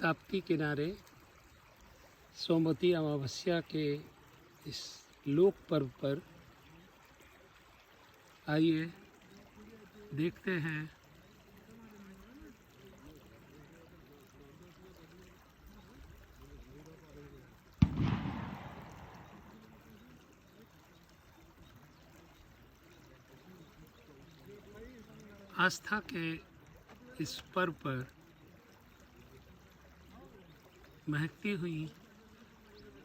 ताप्ती किनारे सोमवती अमावस्या के इस लोक पर्व पर आइए देखते हैं आस्था के इस पर्व पर महकती हुई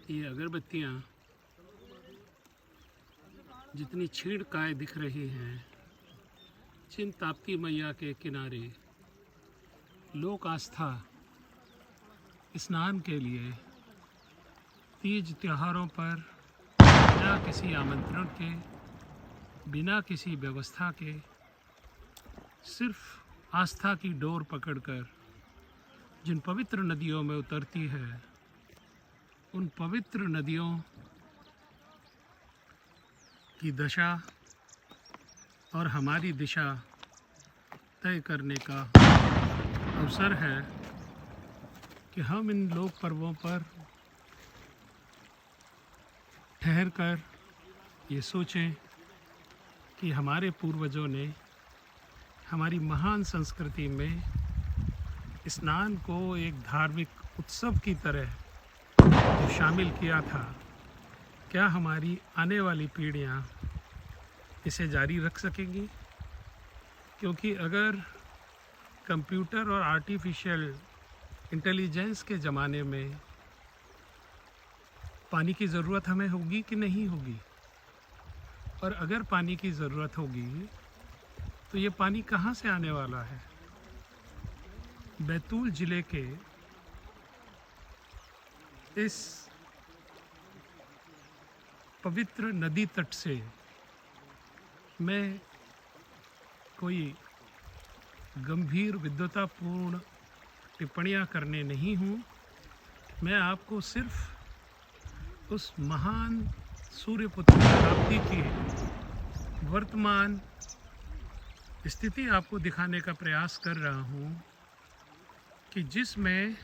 ये अगरबत्तियाँ जितनी छीणकाय दिख रही हैं, जिन ताप्ती मैया के किनारे लोक आस्था स्नान के लिए तीज त्योहारों पर बिना किसी आमंत्रण के, बिना किसी व्यवस्था के, सिर्फ आस्था की डोर पकड़कर जिन पवित्र नदियों में उतरती है, उन पवित्र नदियों की दशा और हमारी दिशा तय करने का अवसर है कि हम इन लोक पर्वों पर ठहर कर ये सोचें कि हमारे पूर्वजों ने हमारी महान संस्कृति में स्नान को एक धार्मिक उत्सव की तरह जो शामिल किया था, क्या हमारी आने वाली पीढ़ियाँ इसे जारी रख सकेंगी? क्योंकि अगर कंप्यूटर और आर्टिफिशियल इंटेलिजेंस के ज़माने में पानी की ज़रूरत हमें होगी कि नहीं होगी, और अगर पानी की ज़रूरत होगी तो ये पानी कहाँ से आने वाला है? बैतूल ज़िले के इस पवित्र नदी तट से मैं कोई गंभीर विद्वतापूर्ण टिप्पणियाँ करने नहीं हूँ। मैं आपको सिर्फ उस महान सूर्यपुत्र शताब्दी की वर्तमान स्थिति आपको दिखाने का प्रयास कर रहा हूँ कि जिसमें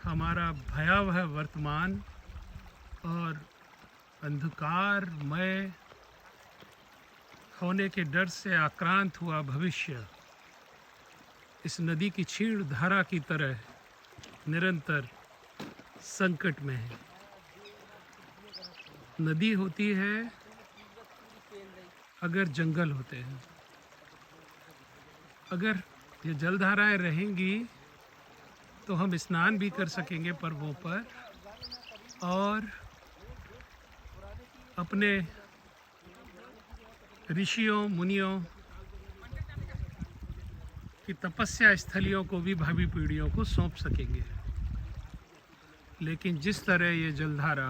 हमारा भयावह वर्तमान और अंधकारमय होने के डर से आक्रांत हुआ भविष्य इस नदी की क्षीण धारा की तरह निरंतर संकट में है। नदी होती है अगर जंगल होते हैं, अगर ये जलधाराएं रहेंगी तो हम स्नान भी कर सकेंगे पर्वों पर और अपने ऋषियों मुनियों की तपस्या स्थलियों को भी भावी पीढ़ियों को सौंप सकेंगे। लेकिन जिस तरह ये जलधारा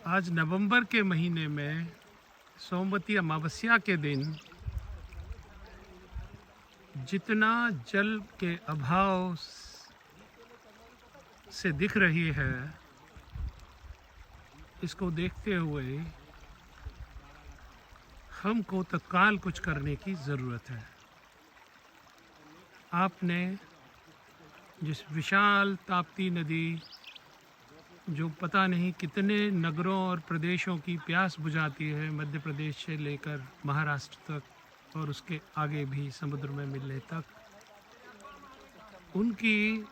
आज नवंबर के महीने में सोमवती अमावस्या के दिन जितना जल के अभाव से दिख रही है, इसको देखते हुए हमको तत्काल कुछ करने की ज़रूरत है। आपने जिस विशाल ताप्ती नदी जो पता नहीं कितने नगरों और प्रदेशों की प्यास बुझाती है, मध्य प्रदेश से लेकर महाराष्ट्र तक और उसके आगे भी समुद्र में मिलने तक, उनकी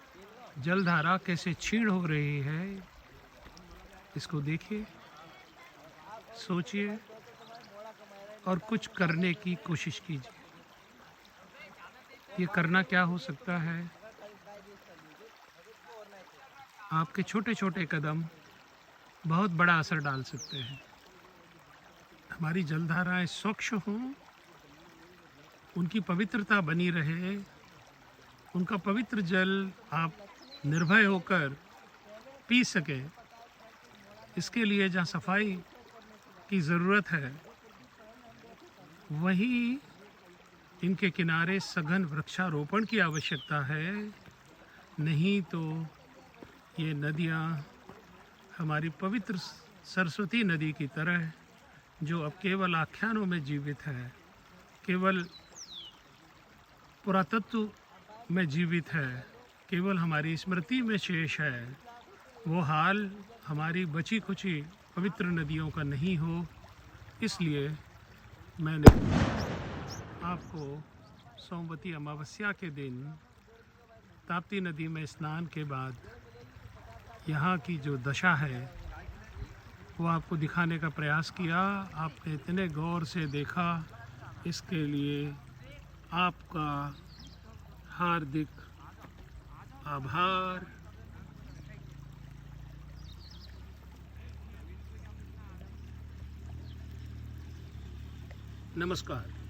जलधारा कैसे क्षीण हो रही है, इसको देखिए, सोचिए और कुछ करने की कोशिश कीजिए। ये करना क्या हो सकता है? आपके छोटे छोटे कदम बहुत बड़ा असर डाल सकते हैं। हमारी जलधाराएं स्वच्छ हों, उनकी पवित्रता बनी रहे, उनका पवित्र जल आप निर्भय होकर पी सकें, इसके लिए जहाँ सफाई की ज़रूरत है, वहीं इनके किनारे सघन वृक्षारोपण की आवश्यकता है। नहीं तो ये नदियाँ हमारी पवित्र सरस्वती नदी की तरह, जो अब केवल आख्यानों में जीवित है, केवल पुरातत्व में जीवित है, केवल हमारी स्मृति में शेष है, वो हाल हमारी बची खुची पवित्र नदियों का नहीं हो। इसलिए मैंने आपको सोमवती अमावस्या के दिन ताप्ती नदी में स्नान के बाद यहाँ की जो दशा है वो आपको दिखाने का प्रयास किया। आपने इतने गौर से देखा, इसके लिए आपका हार्दिक आभार। नमस्कार।